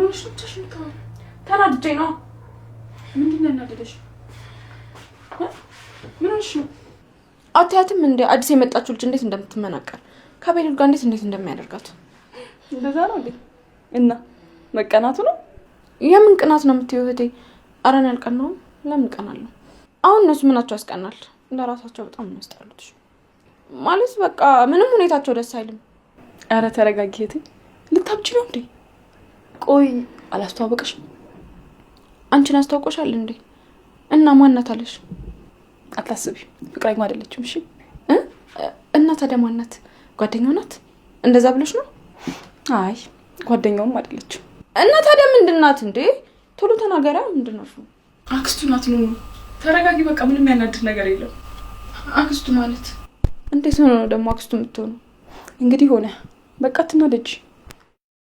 ሆነሽ ነው? ተናድጄ ነው። ምንድን ነው ያናደደሽ? ምን ሆነሽ ነው? አታያትም እንዴ አዲስ የመጣችው ልጅ እንዴት እንደምትመናቀር ከቤል ጋር እንዴት እንደሚያደርጋት? እንደዛ ነው እንዴ? እና መቀናቱ ነው? የምን ቅናት ነው የምትይው እህቴ? ኧረ እኔ አልቀናሁም። ለምን ቀናለሁ? አሁን እነሱ ምናቸው ያስቀናል? ለራሳቸው በጣም የሚያስጠሉት ማለት በቃ ምንም ሁኔታቸው ደስ አይልም። ኧረ ተረጋጊ እህቴ። ልታብጂ ነው እንዴ? ቆይ አላስተዋወቀሽም? አንቺን አስታውቆሻል እንዴ? እና ማናት አለሽ? አታስቢ፣ ፍቅረኛው አይደለችም። እሺ እና ታዲያ ማናት? ጓደኛው ናት? እንደዛ ብለሽ ነው? አይ ጓደኛውም አይደለችም። እና ታዲያ ምንድናት እንዴ? ቶሎ ተናገሪያ። ምንድነው? አክስቱ ናት። ነው ተረጋጊ፣ በቃ ምንም ያናድድ ነገር የለም። አክስቱ ማለት እንዴት ነው ደግሞ አክስቱ የምትሆነው? እንግዲህ ሆነ በቃ አትናደጂ።